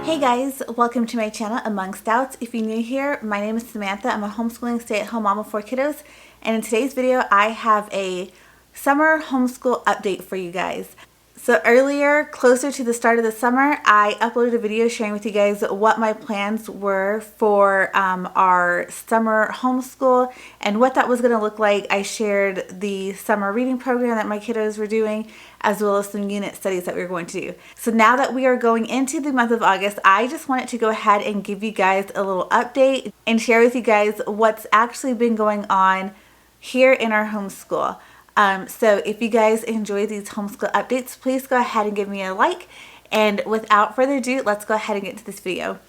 Hey guys, welcome to my channel, Among Stouts. If you're new here, my name is Samantha. I'm a homeschooling stay-at-home mom of 4 kiddos, and in today's video, I have a summer homeschool update for you guys. So earlier, closer to the start of the summer, I uploaded a video sharing with you guys what my plans were for our summer homeschool and what that was going to look like. I shared the summer reading program that my kiddos were doing, as well as some unit studies that we were going to do. So now that we are going into the month of August, I just wanted to go ahead and give you guys a little update and share with you guys what's actually been going on here in our homeschool. So if you guys enjoy these homeschool updates, please go ahead and give me a like. And without further ado, let's go ahead and get to this video.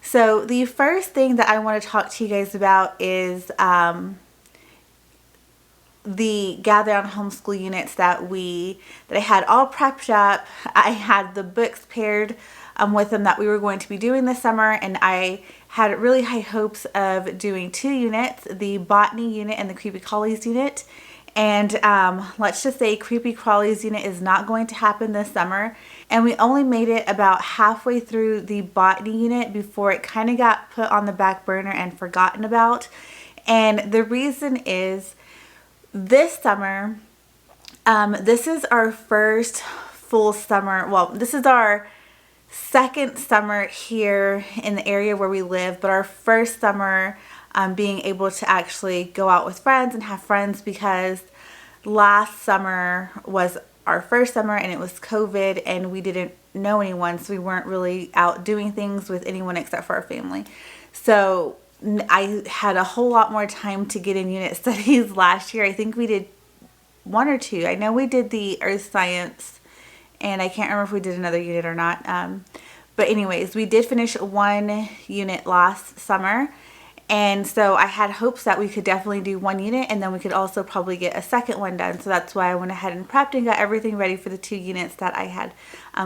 So the first thing that I want to talk to you guys about is the Gather Round Homeschool units that I had all prepped up. I had the books paired with them that we were going to be doing this summer, and I had really high hopes of doing 2 units, the Botany unit and the Creepy Crawlies unit. And let's just say Creepy Crawlies unit is not going to happen this summer, and we only made it about halfway through the Botany unit before it kind of got put on the back burner and forgotten about. And the reason is, this summer, this is our first full summer. Well, this is our second summer here in the area where we live, but our first summer being able to actually go out with friends and have friends, because last summer was our first summer and it was COVID and we didn't know anyone, so we weren't really out doing things with anyone except for our family. So I had a whole lot more time to get in unit studies last year. I think we did 1 or 2. I know we did the earth science, and I can't remember if we did another unit or not. But anyways, we did finish 1 unit last summer. And so I had hopes that we could definitely do 1 unit, and then we could also probably get a second one done. So that's why I went ahead and prepped and got everything ready for the 2 units that I had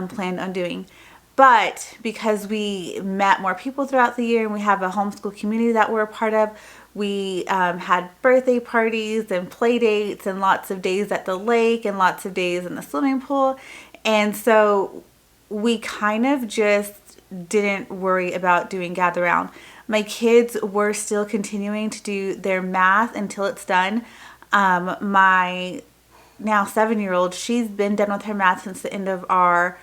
planned on doing. But because we met more people throughout the year and we have a homeschool community that we're a part of, we had birthday parties and play dates and lots of days at the lake and lots of days in the swimming pool. And so we kind of just didn't worry about doing Gather Round. My kids were still continuing to do their math until it's done. My now 7-year-old, she's been done with her math since the end of our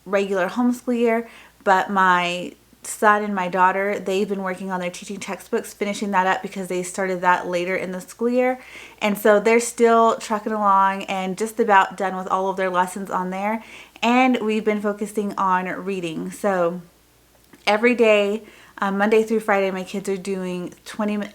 regular homeschool year, but my son and my daughter, they've been working on their teaching textbooks, finishing that up because they started that later in the school year. And so they're still trucking along and just about done with all of their lessons on there. And we've been focusing on reading. So every day, Monday through Friday, my kids are doing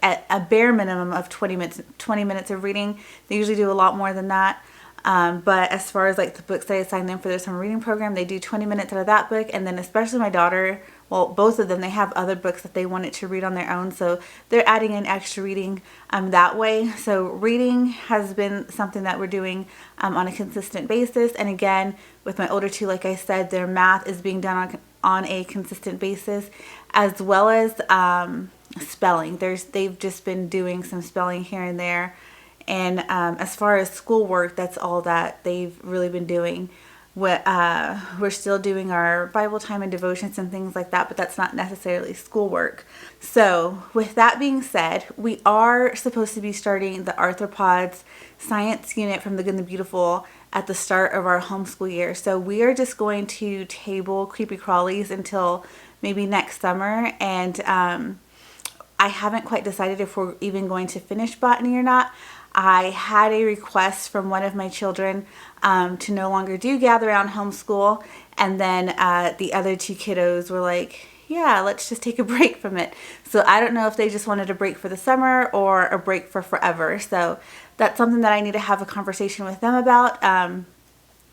at a bare minimum of 20 minutes of reading. They usually do a lot more than that. But as far as like the books that I assigned them for their summer reading program, they do 20 minutes out of that book. And then especially my daughter, well, both of them, they have other books that they wanted to read on their own. So they're adding in extra reading that way. So reading has been something that we're doing on a consistent basis. And again, with my older 2, like I said, their math is being done on a consistent basis, as well as spelling. They've just been doing some spelling here and there. And as far as schoolwork, that's all that they've really been doing. We're still doing our Bible time and devotions and things like that, but that's not necessarily schoolwork. So with that being said, we are supposed to be starting the arthropods science unit from the Good and the Beautiful at the start of our homeschool year. So we are just going to table Creepy Crawlies until maybe next summer. And I haven't quite decided if we're even going to finish Botany or not. I had a request from one of my children to no longer do Gather Round Homeschool, and then the other 2 kiddos were like, yeah, let's just take a break from it. So I don't know if they just wanted a break for the summer or a break for forever. So that's something that I need to have a conversation with them about.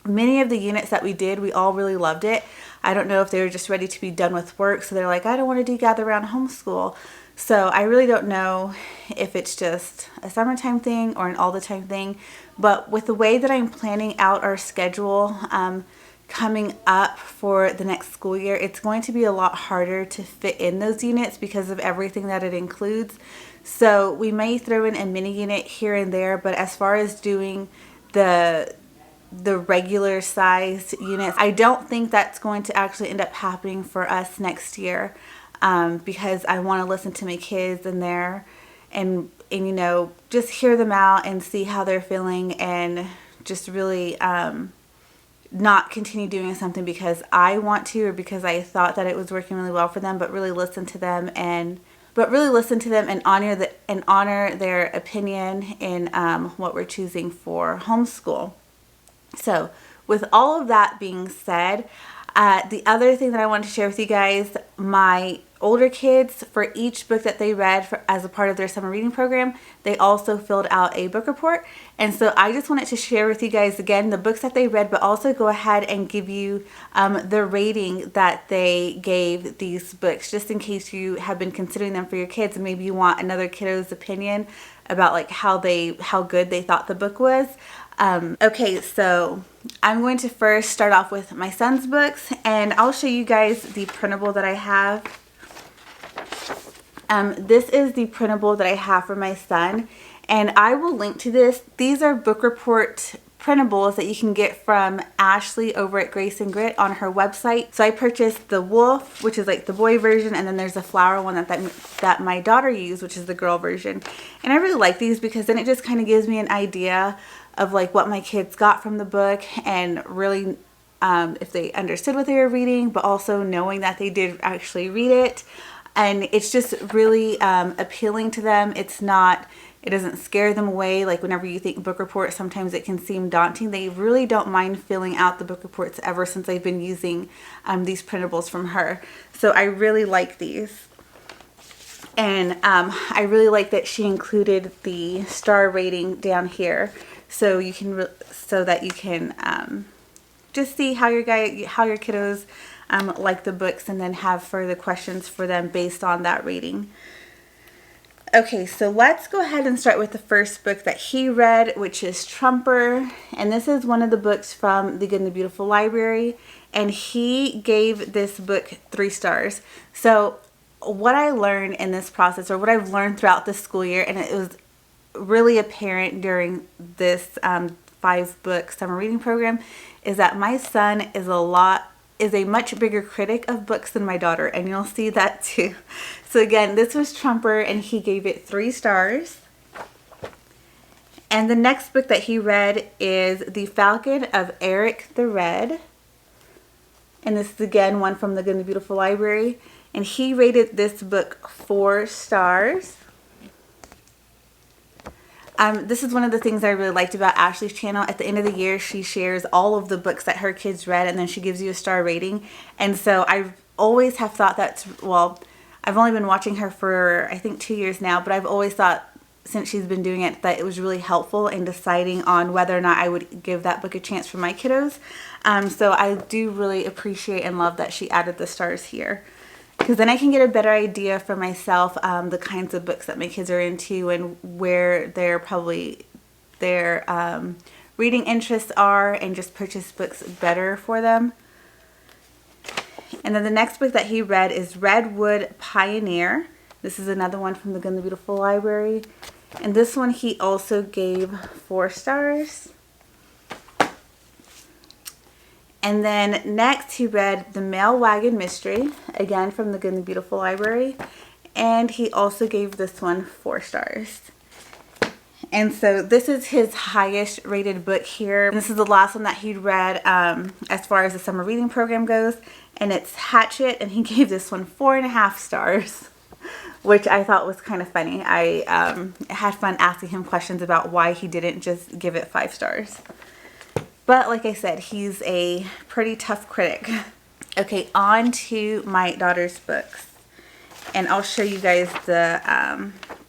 Many of the units that we did, we all really loved it. I don't know if they were just ready to be done with work, so they're like, I don't want to do Gather Round Homeschool. So I really don't know if it's just a summertime thing or an all the time thing. But with the way that I'm planning out our schedule coming up for the next school year, it's going to be a lot harder to fit in those units because of everything that it includes. So we may throw in a mini unit here and there, but as far as doing the the regular size units. I don't think that's going to actually end up happening for us next year, because I want to listen to my kids in there and you know, just hear them out and see how they're feeling, and just really not continue doing something because I want to or because I thought that it was working really well for them, but really listen to them and honor their opinion in what we're choosing for homeschool. So with all of that being said, the other thing that I wanted to share with you guys, my older kids, for each book that they read as a part of their summer reading program, they also filled out a book report. And so I just wanted to share with you guys again the books that they read, but also go ahead and give you the rating that they gave these books, just in case you have been considering them for your kids and maybe you want another kiddo's opinion about like how good they thought the book was. Okay, so I'm going to first start off with my son's books, and I'll show you guys the printable that I have. This is the printable that I have for my son, and I will link to this. These are book report printables that you can get from Ashley over at Grace and Grit on her website. So I purchased the wolf, which is like the boy version, and then there's a flower one that my daughter used, which is the girl version. And I really like these because then it just kind of gives me an idea of like what my kids got from the book, and really if they understood what they were reading, but also knowing that they did actually read it. And it's just really appealing to them. It doesn't scare them away. Like whenever you think book report, sometimes it can seem daunting. They really don't mind filling out the book reports ever since I've been using these printables from her. So I really like these. And I really like that she included the star rating down here, so you can just see how your kiddos like the books, and then have further questions for them based on that rating. Okay, so let's go ahead and start with the first book that he read, which is Trumper. And this is one of the books from the Good and the Beautiful library. And he gave this book 3 stars. So what I learned in this process, or what I've learned throughout the school year, and it was really apparent during this 5-book summer reading program, is that my son is a much bigger critic of books than my daughter, and you'll see that too. So again, this was Trumper, and he gave it 3 stars. And the next book that he read is The Falcon of Eric the Red. And this is again one from the Good and the Beautiful library. And he rated this book 4 stars. This is one of the things I really liked about Ashley's channel. At the end of the year, she shares all of the books that her kids read, and then she gives you a star rating. And so I always have thought I've only been watching her for I think 2 years now, but I've always thought since she's been doing it that it was really helpful in deciding on whether or not I would give that book a chance for my kiddos. So I do really appreciate and love that she added the stars here, because then I can get a better idea for myself the kinds of books that my kids are into and where their reading interests are, and just purchase books better for them. And then the next book that he read is Redwood Pioneer. This is another one from the Good and the Beautiful library. And this one he also gave 4 stars. And then next he read The Mail Wagon Mystery, again from the Good and the Beautiful library. And he also gave this one 4 stars. And so this is his highest rated book here. And this is the last one that he read as far as the summer reading program goes. And it's Hatchet, and he gave this one 4.5 stars, which I thought was kind of funny. I had fun asking him questions about why he didn't just give it 5 stars. But like I said, he's a pretty tough critic. Okay, on to my daughter's books. And I'll show you guys the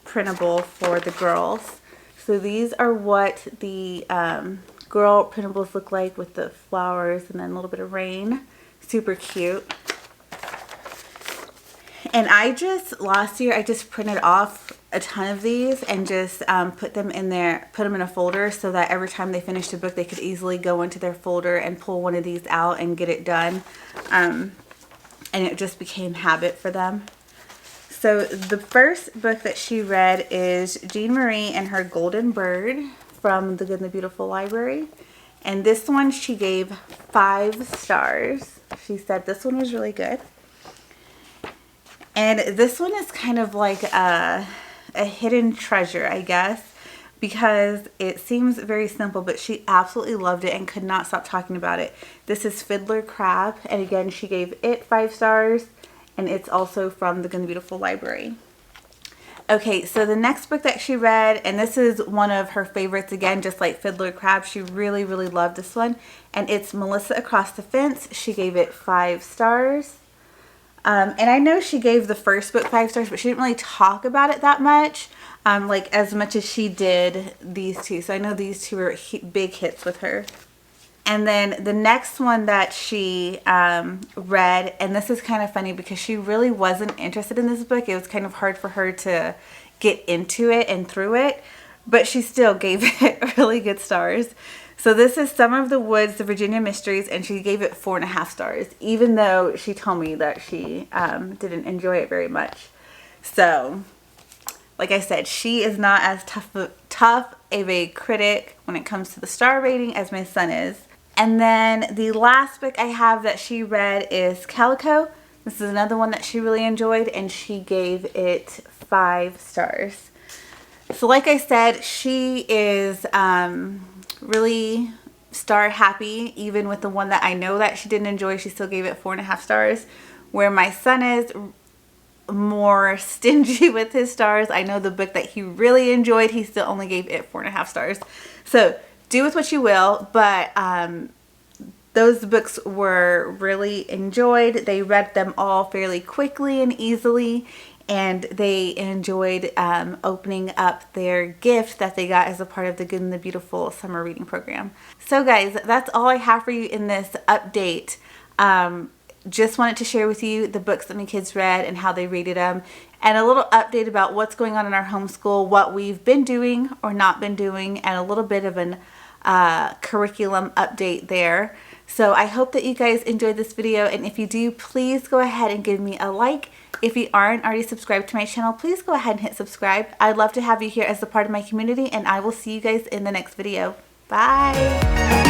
printable for the girls. So these are what the girl printables look like, with the flowers and then a little bit of rain. Super cute. And last year I just printed off a ton of these and just put them in a folder, so that every time they finished a book they could easily go into their folder and pull one of these out and get it done. And it just became habit for them. So the first book that she read is Jean Marie and Her Golden Bird from the Good and the Beautiful library. And this one she gave 5 stars. She said this one was really good. And this one is kind of like a hidden treasure, I guess, because it seems very simple, but she absolutely loved it and could not stop talking about it. This is Fiddler Crab, and again, she gave it 5 stars, and it's also from the Good and Beautiful library. Okay, so the next book that she read, and this is one of her favorites again, just like Fiddler Crab. She really, really loved this one, and it's Melissa Across the Fence. She gave it 5 stars. And I know she gave the first book 5 stars, but she didn't really talk about it that much, like as much as she did these two. So I know these two were big hits with her. And then the next one that she read, and this is kind of funny because she really wasn't interested in this book. It was kind of hard for her to get into it and through it, but she still gave it really good stars. So this is Summer of the Woods, The Virginia Mysteries, and she gave it 4.5 stars, even though she told me that she didn't enjoy it very much. So, like I said, she is not as tough of a critic when it comes to the star rating as my son is. And then the last book I have that she read is Calico. This is another one that she really enjoyed, and she gave it 5 stars. So like I said, she is really star happy. Even with the one that I know that she didn't enjoy, she still gave it 4.5 stars. Where my son is more stingy with his stars. I know the book that he really enjoyed, he still only gave it 4.5 stars. So do with what you will, but those books were really enjoyed. They read them all fairly quickly and easily, and they enjoyed opening up their gift that they got as a part of the Good and the Beautiful summer reading program. So guys, that's all I have for you in this update. Just wanted to share with you the books that my kids read and how they rated them, and a little update about what's going on in our homeschool, what we've been doing or not been doing, and a little bit of an curriculum update there. So I hope that you guys enjoyed this video, and if you do, please go ahead and give me a like. If you aren't already subscribed to my channel, please go ahead and hit subscribe. I'd love to have you here as a part of my community, and I will see you guys in the next video. Bye!